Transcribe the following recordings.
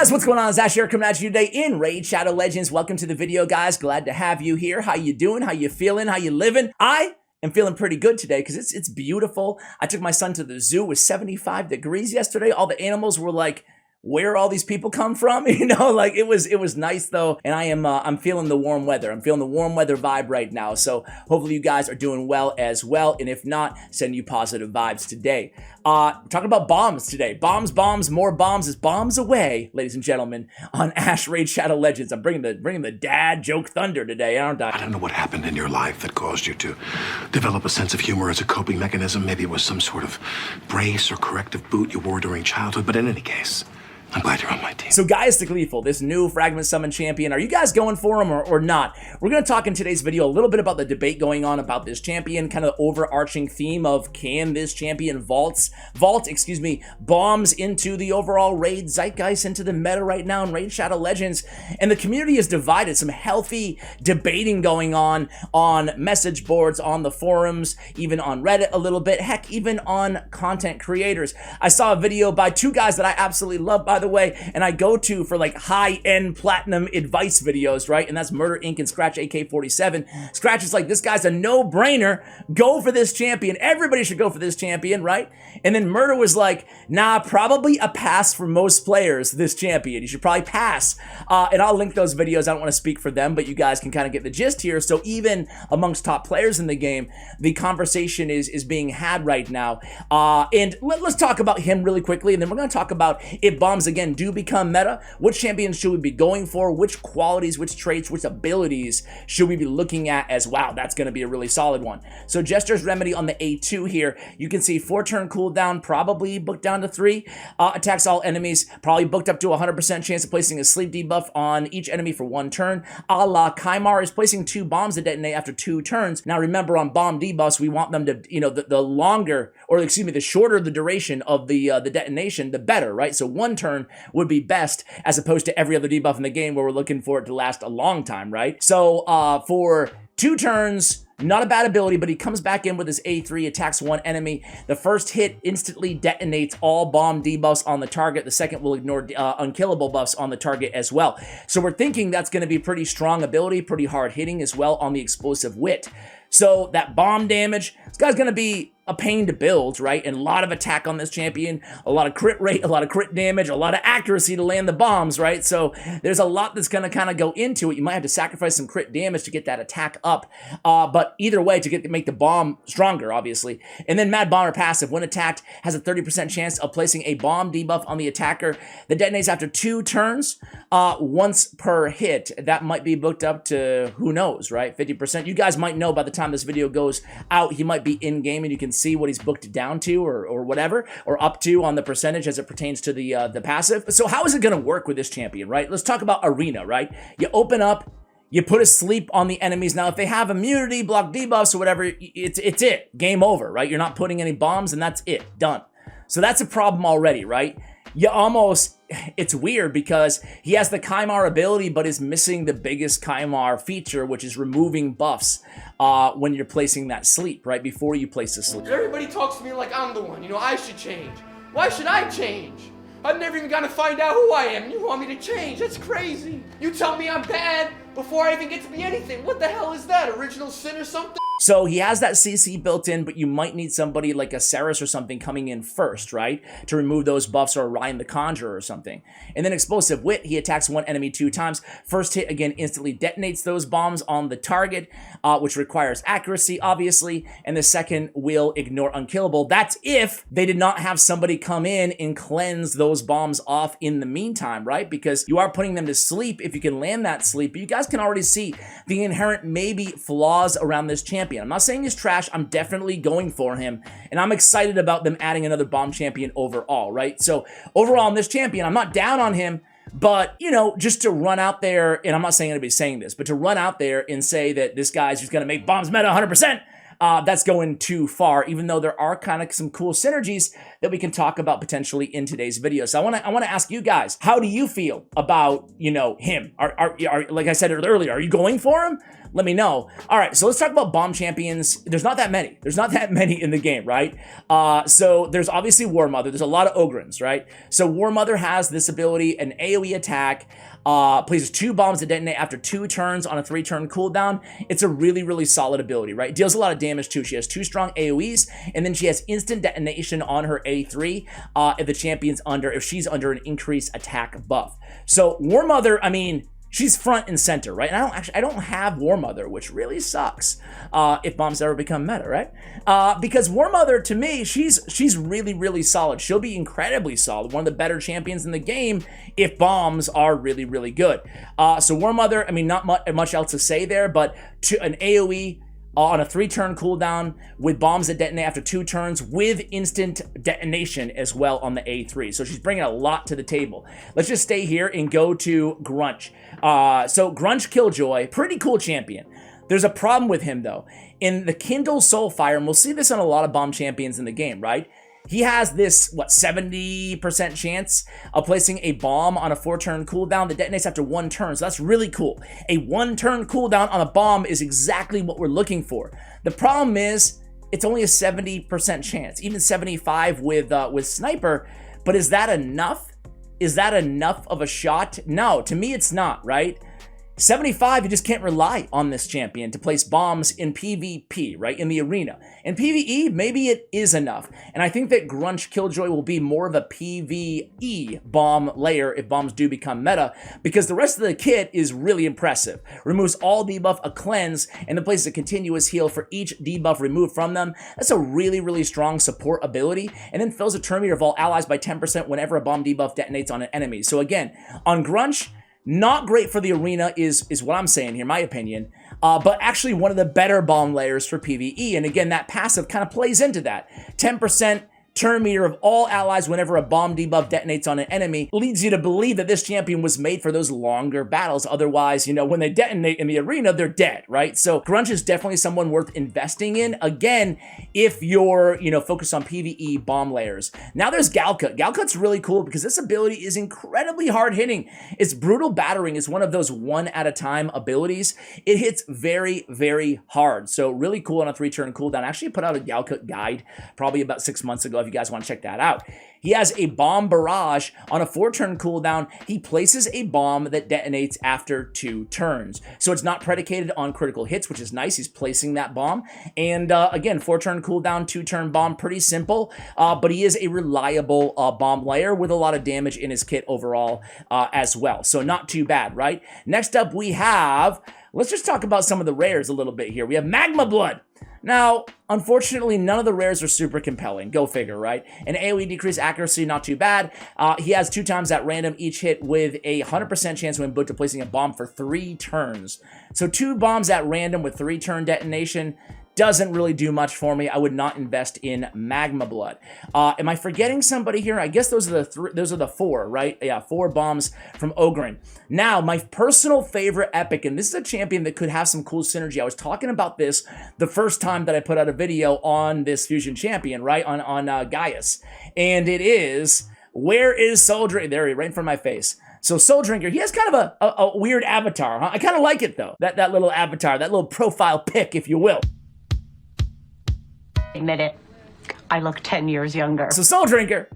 guys, what's going on? It's Ash here coming at you today in Raid Shadow Legends. Welcome to the video, guys. Glad to have you here. How you doing? How you feeling? How you living? I am feeling pretty good today because it's beautiful. I took my son to the zoo. It was 75 degrees yesterday. All the animals were like, where all these people come from, you know, like it was nice though, and I'm feeling the warm weather. I'm feeling the warm weather vibe right now, so hopefully you guys are doing well as well, and if not, send you positive vibes today. Talking about bombs today. Bombs, more bombs is bombs away, ladies and gentlemen, on Ash Raid Shadow Legends. I'm bringing the dad joke thunder today, aren't I? I don't know what happened in your life that caused you to develop a sense of humor as a coping mechanism. Maybe it was some sort of brace or corrective boot you wore during childhood, but in any case, I'm glad you're on my team. So Gaius the Gleeful, this new Fragment Summon champion, are you guys going for him or not? We're going to talk in today's video a little bit about the debate going on about this champion, kind of the overarching theme of can this champion vault bombs into the overall raid zeitgeist, into the meta right now in Raid Shadow Legends. And the community is divided. Some healthy debating going on message boards, on the forums, even on Reddit a little bit, heck, even on content creators. I saw a video by two guys that I absolutely love, by the way, and I go to for like high-end platinum advice videos, right? And that's Murder Inc. and Scratch AK-47. Scratch is like, this guy's a no-brainer. Go for this champion. Everybody should go for this champion, right? And then Murder was like, nah, probably a pass for most players, this champion. You should probably pass. And I'll link those videos. I don't want to speak for them, but you guys can kind of get the gist here. So even amongst top players in the game, the conversation is being had right now. And let's talk about him really quickly, and then we're going to talk about if bombs again do become meta. Which champions should we be going for? Which qualities, which traits, which abilities should we be looking at as wow, that's going to be a really solid one. So Jester's Remedy on the A2 here, you can see 4-turn cooldown, probably booked down to 3, attacks all enemies, probably booked up to 100% chance of placing a sleep debuff on each enemy for 1 turn. A la Kaimar is placing 2 bombs to detonate after 2 turns. Now remember, on bomb debuffs, we want them to, you know, the longer, or excuse me, the shorter the duration of the detonation, the better, right? So 1 turn would be best, as opposed to every other debuff in the game where we're looking for it to last a long time, right? So for 2 turns, not a bad ability, but he comes back in with his A3, attacks 1 enemy. The first hit instantly detonates all bomb debuffs on the target. The second will ignore unkillable buffs on the target as well. So we're thinking that's going to be pretty strong ability, pretty hard hitting as well on the explosive wit. So that bomb damage, this guy's going to be a pain to build, right? And a lot of attack on this champion, a lot of crit rate, a lot of crit damage, a lot of accuracy to land the bombs, right? So there's a lot that's going to kind of go into it. You might have to sacrifice some crit damage to get that attack up, but either way, to make the bomb stronger, obviously. And then Mad Bomber passive, when attacked, has a 30% chance of placing a bomb debuff on the attacker that detonates after 2 turns, once per hit. That might be booked up to, who knows, right? 50%. You guys might know by the time this video goes out, he might be in game and you can see what he's booked down to or whatever, or up to on the percentage as it pertains to the passive. So how is it going to work with this champion, right? Let's talk about Arena, right? You open up, you put a sleep on the enemies. Now, if they have immunity, block debuffs, or whatever, it's it. Game over, right? You're not putting any bombs, and that's it. Done. So that's a problem already, right? You almost, it's weird because he has the Kaimar ability, but is missing the biggest Kaimar feature, which is removing buffs when you're placing that sleep, right? Before you place the sleep. Everybody talks to me like I'm the one, you know, I should change. Why should I change? I've never even gotten to find out who I am, and you want me to change? That's crazy. You tell me I'm bad before I even get to be anything. What the hell is that? Original sin or something? So he has that CC built in, but you might need somebody like a Ceres or something coming in first, right? To remove those buffs, or Ryan the Conjurer or something. And then Explosive Wit, he attacks 1 enemy 2 times. First hit, again, instantly detonates those bombs on the target, which requires accuracy, obviously. And the second will ignore unkillable. That's if they did not have somebody come in and cleanse those bombs off in the meantime, right? Because you are putting them to sleep if you can land that sleep. But you guys can already see the inherent maybe flaws around this champion. I'm not saying he's trash. I'm definitely going for him, and I'm excited about them adding another bomb champion overall, right? So overall on this champion, I'm not down on him, but, you know, just to run out there, and I'm not saying anybody's saying this, but to run out there and say that this guy's just going to make bombs meta 100%, that's going too far, even though there are kind of some cool synergies that we can talk about potentially in today's video. So I want to ask you guys, how do you feel about, you know, him? Are like I said earlier, are you going for him? let me know. All right, so let's talk about bomb champions. There's not that many. There's not that many in the game, right? So there's obviously War Mother. There's a lot of Ogrins, right? So War Mother has this ability, an AoE attack, places 2 bombs to detonate after 2 turns on a 3-turn cooldown. It's a really, really solid ability, right? Deals a lot of damage too. She has 2 strong AoEs, and then she has instant detonation on her A3 if the champion's if she's under an increased attack buff. So War Mother, I mean, she's front and center, right? And I don't have War Mother, which really sucks if bombs ever become meta, right? Because War Mother, to me, she's really, really solid. She'll be incredibly solid, one of the better champions in the game if bombs are really, really good. So War Mother, I mean, not much else to say there, but an AoE on a 3-turn cooldown with bombs that detonate after 2 turns with instant detonation as well on the A3. So she's bringing a lot to the table. Let's just stay here and go to Grunch. So Grunch Killjoy, pretty cool champion. There's a problem with him though. In the Kindle Soulfire, and we'll see this on a lot of bomb champions in the game, right? He has this, 70% chance of placing a bomb on a 4-turn cooldown that detonates after 1 turn. So that's really cool. A 1-turn cooldown on a bomb is exactly what we're looking for. The problem is, it's only a 70% chance, even 75 with Sniper. But is that enough? Is that enough of a shot? No, to me it's not, right? 75, you just can't rely on this champion to place bombs in PvP, right, in the arena. In PvE, maybe it is enough. And I think that Grunch Killjoy will be more of a PvE bomb layer if bombs do become meta, because the rest of the kit is really impressive. Removes all debuff, a cleanse, and then places a continuous heal for each debuff removed from them. That's a really, really strong support ability, and then fills a turn meter of all allies by 10% whenever a bomb debuff detonates on an enemy. So again, on Grunch, not great for the arena is what I'm saying here, my opinion, but actually one of the better bomb layers for PvE. And again, that passive kind of plays into that. 10% turn meter of all allies whenever a bomb debuff detonates on an enemy leads you to believe that this champion was made for those longer battles. Otherwise, you know, when they detonate in the arena, they're dead, right? So Grunch is definitely someone worth investing in, again, if you're, you know, focused on PvE bomb layers. Now there's Galcut. Galcut's really cool because this ability is incredibly hard hitting. Its brutal battering is one of those 1-at-a-time abilities. It hits very, very hard. So really cool on a 3-turn cooldown. I actually put out a Galcut guide probably about 6 months ago if you guys want to check that out. He has a bomb barrage on a 4-turn cooldown. He places a bomb that detonates after 2 turns. So it's not predicated on critical hits, which is nice. He's placing that bomb. And again, 4-turn cooldown, 2-turn bomb, pretty simple. But he is a reliable bomb layer with a lot of damage in his kit overall as well. So not too bad, right? Next up we have, let's just talk about some of the rares a little bit here. We have Magma Blood. Now, unfortunately, none of the rares are super compelling. Go figure, right? An AoE decreased accuracy, not too bad. He has 2 times at random each hit with a 100% chance when booked to placing a bomb for 3 turns. So 2 bombs at random with 3-turn detonation doesn't really do much for me. I would not invest in Magma Blood. Am I forgetting somebody here? I guess those are the 4, right? Yeah, 4 bombs from Ogren. Now, my personal favorite epic, and this is a champion that could have some cool synergy. I was talking about this the first time that I put out a video on this fusion champion, right? On Gaius. And it is, where is Soul Drinker? There he is, right in front of my face. So Soul Drinker, he has kind of a weird avatar, huh? I kind of like it though. That little avatar, that little profile pic, if you will. Admit it, I look 10 years younger. So Soul Drinker,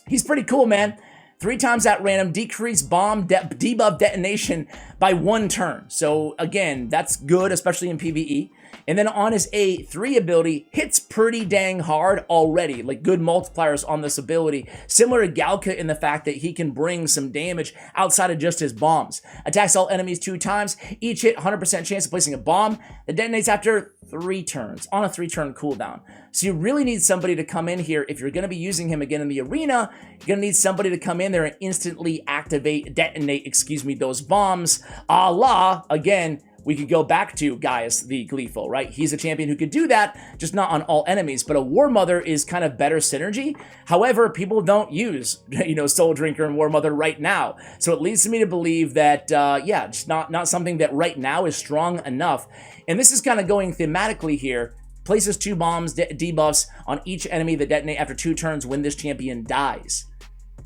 he's pretty cool, man. 3 times at random, decrease bomb debuff detonation by 1 turn. So again, that's good, especially in PvE. And then on his A3 ability, hits pretty dang hard already, like good multipliers on this ability. Similar to Galcut in the fact that he can bring some damage outside of just his bombs. Attacks all enemies 2 times, each hit 100% chance of placing a bomb that detonates after 3 turns on a 3-turn cooldown. So you really need somebody to come in here. If you're going to be using him again in the arena, you're going to need somebody to come in there and instantly detonate, those bombs. A la, again, we could go back to Gaius the Gleeful, right? He's a champion who could do that, just not on all enemies, but a War Mother is kind of better synergy. However, people don't use, Soul Drinker and War Mother right now. So it leads me to believe that, yeah, just not something that right now is strong enough. And this is kind of going thematically here. Places 2 bombs, debuffs on each enemy that detonate after 2 turns when this champion dies.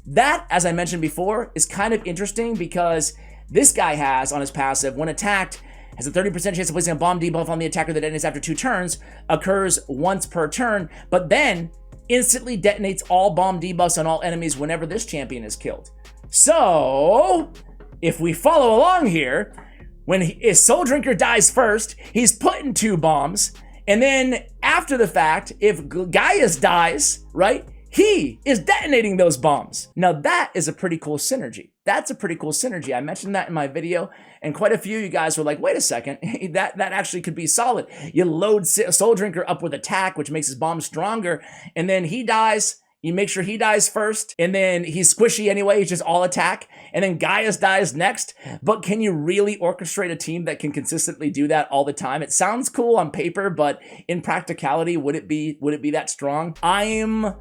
That, as I mentioned before, is kind of interesting because this guy has on his passive, when attacked, has a 30% chance of placing a bomb debuff on the attacker that detonates after 2 turns, occurs once per turn, but then instantly detonates all bomb debuffs on all enemies whenever this champion is killed. So, if we follow along here, when Soul Drinker dies first, he's putting 2 bombs, and then after the fact, if Gaius dies, right, he is detonating those bombs. Now that is a pretty cool synergy. That's a pretty cool synergy. I mentioned that in my video, and quite a few of you guys were like, wait a second, that actually could be solid. You load Soul Drinker up with attack, which makes his bomb stronger, and then he dies. You make sure he dies first, and then he's squishy anyway, he's just all attack, and then Gaius dies next. But can you really orchestrate a team that can consistently do that all the time? It sounds cool on paper, but in practicality, would it be that strong? I'm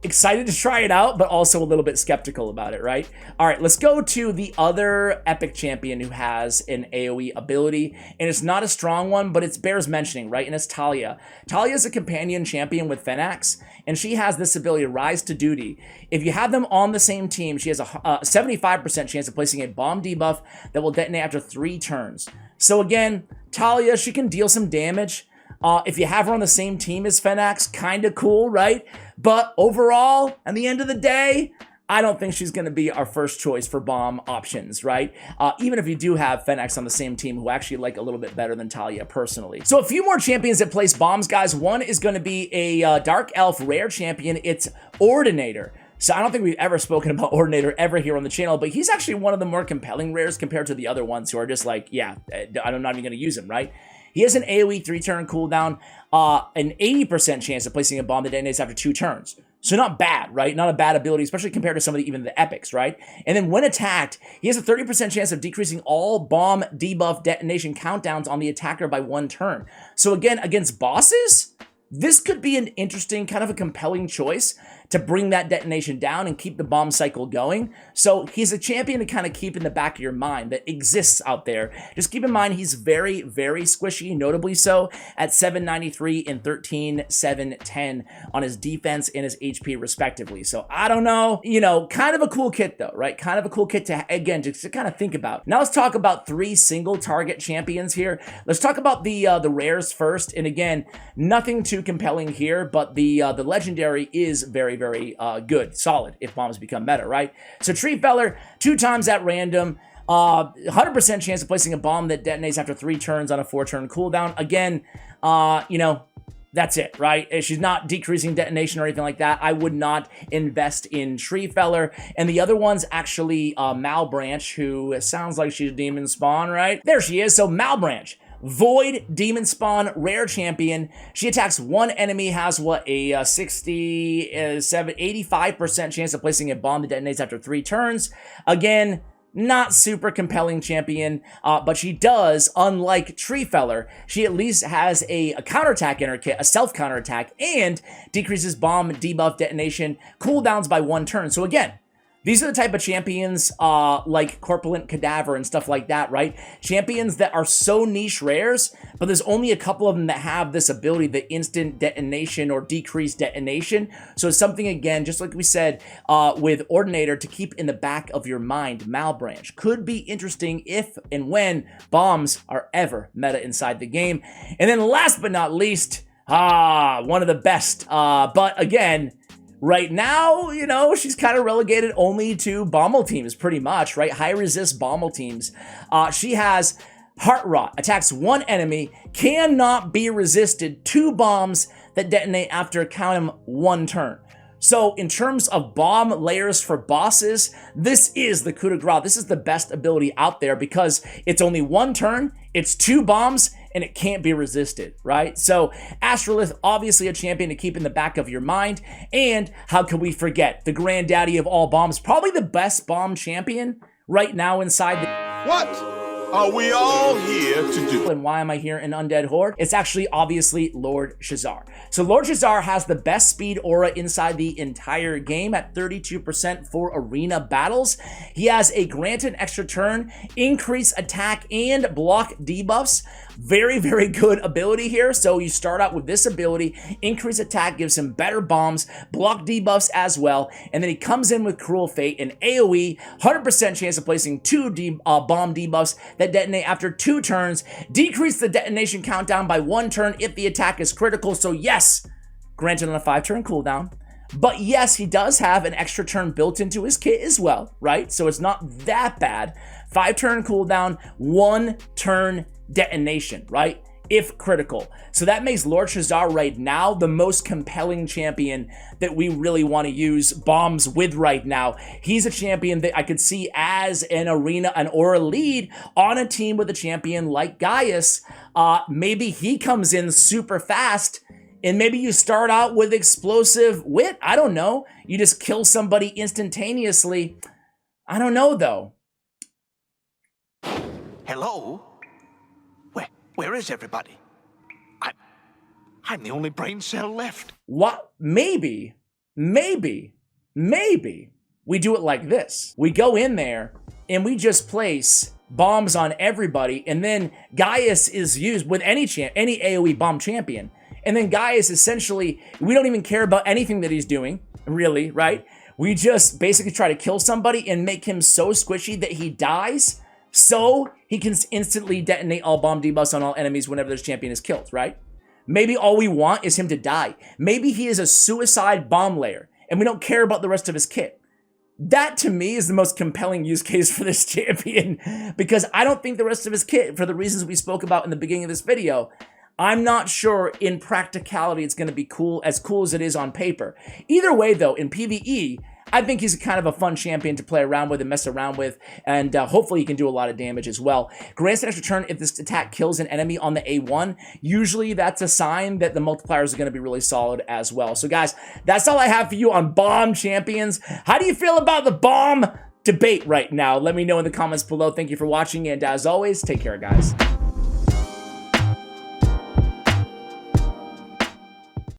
excited to try it out, but also a little bit skeptical about it, right? All right, let's go to the other epic champion who has an AoE ability, and it's not a strong one, but it bears mentioning, right? And it's Talia. Talia is a companion champion with Phenax, and she has this ability, Rise to Duty. If you have them on the same team, she has a 75% chance of placing a bomb debuff that will detonate after 3 turns. So again, Talia, she can deal some damage. If you have her on the same team as Phenax, kind of cool, right? But overall, at the end of the day, I don't think she's going to be our first choice for bomb options, right? Even if you do have Phenax on the same team, who actually like a little bit better than Talia personally. So a few more champions that place bombs, guys. One is going to be a Dark Elf rare champion. It's Ordinator. So I don't think we've ever spoken about Ordinator ever here on the channel, but he's actually one of the more compelling rares compared to the other ones who are just like, yeah, I'm not even going to use him, right? He has an AoE 3-turn cooldown, an 80% chance of placing a bomb that detonates after 2 turns. So not bad, right? Not a bad ability, especially compared to some of even the epics, right? And then when attacked, he has a 30% chance of decreasing all bomb debuff detonation countdowns on the attacker by 1 turn. So again, against bosses, this could be an interesting, kind of a compelling choice to bring that detonation down and keep the bomb cycle going. So he's a champion to kind of keep in the back of your mind that exists out there. Just keep in mind he's very, very squishy, notably so at 793 and 710 on his defense and his HP respectively. So I don't know, you know, kind of a cool kit though, right? Kind of a cool kit to, again, just to kind of think about. Now let's talk about 3 single target champions here. Let's talk about the rares first. And again, nothing too compelling here, but the legendary is very, very good, solid if bombs become meta, right? So Tree Feller, 2 times at random, 100% chance of placing a bomb that detonates after 3 turns on a 4-turn cooldown. Again, you know, that's it, right? She's not decreasing detonation or anything like that. I would not invest in Tree Feller. And the other one's actually Malbranch, who sounds like she's demon spawn, right? There she is. So Malbranch, Void Demon Spawn rare champion. She attacks 1 enemy, has what, a 85% chance of placing a bomb that detonates after 3 turns. Again, not super compelling champion, but she does, unlike Tree Feller, she at least has a counterattack in her kit, a self counterattack, and decreases bomb debuff detonation cooldowns by 1 turn. So again, these are the type of champions like Corpulent Cadaver and stuff like that, right? Champions that are so niche rares, but there's only a couple of them that have this ability, the instant detonation or decreased detonation. So it's something, again, just like we said with Ordinator, to keep in the back of your mind. Malbranch could be interesting if and when bombs are ever meta inside the game. And then last but not least, one of the best, but again, right now, you know, she's kind of relegated only to Bommel teams, pretty much, right? High resist Bommel teams. She has Heart Rot, attacks 1 enemy, cannot be resisted, 2 bombs that detonate after count 'em 1 turn. So in terms of bomb layers for bosses, this is the coup de grace. This is the best ability out there because it's only 1 turn, it's 2 bombs, and it can't be resisted, right? So Astrolith, obviously a champion to keep in the back of your mind. And how can we forget the granddaddy of all bombs, probably the best bomb champion right now inside the... What are we all here to do? And why am I here in Undead Horde? It's actually obviously Lord Shazar. So Lord Shazar has the best speed aura inside the entire game at 32% for arena battles. He has a granted extra turn, increase attack and block debuffs Very, very good ability here. So you start out with this ability, increase attack, gives him better bombs, block debuffs as well, and then he comes in with Cruel Fate, an AoE, 100% chance of placing 2 bomb debuffs that detonate after 2 turns, decrease the detonation countdown by 1 turn if the attack is critical. So yes, granted on a 5-turn cooldown, but yes, he does have an extra turn built into his kit as well, right? So it's not that bad. 5-turn cooldown, 1 turn detonation, right? If critical. So that makes Lord Shazar right now the most compelling champion that we really want to use bombs with right now. He's a champion that I could see as an arena or a lead on a team with a champion like Gaius. Maybe he comes in super fast, and maybe you start out with explosive wit. I don't know. You just kill somebody instantaneously. I don't know, though. Hello? Where is everybody? I'm the only brain cell left. What? Maybe we do it like this. We go in there and we just place bombs on everybody, and then Gaius is used with any AoE bomb champion. And then Gaius, essentially, we don't even care about anything that he's doing, really, right? We just basically try to kill somebody and make him so squishy that he dies, so he can instantly detonate all bomb debuffs on all enemies whenever this champion is killed, right? Maybe all we want is him to die. Maybe he is a suicide bomb layer, and we don't care about the rest of his kit. That, to me, is the most compelling use case for this champion, because I don't think the rest of his kit, for the reasons we spoke about in the beginning of this video, I'm not sure in practicality it's going to be as cool as it is on paper. Either way, though, in PvE, I think he's kind of a fun champion to play around with and mess around with, and hopefully he can do a lot of damage as well. Grants an extra turn if this attack kills an enemy on the A1. Usually that's a sign that the multipliers are going to be really solid as well. So guys, that's all I have for you on bomb champions. How do you feel about the bomb debate right now? Let me know in the comments below. Thank you for watching, and as always, take care, guys.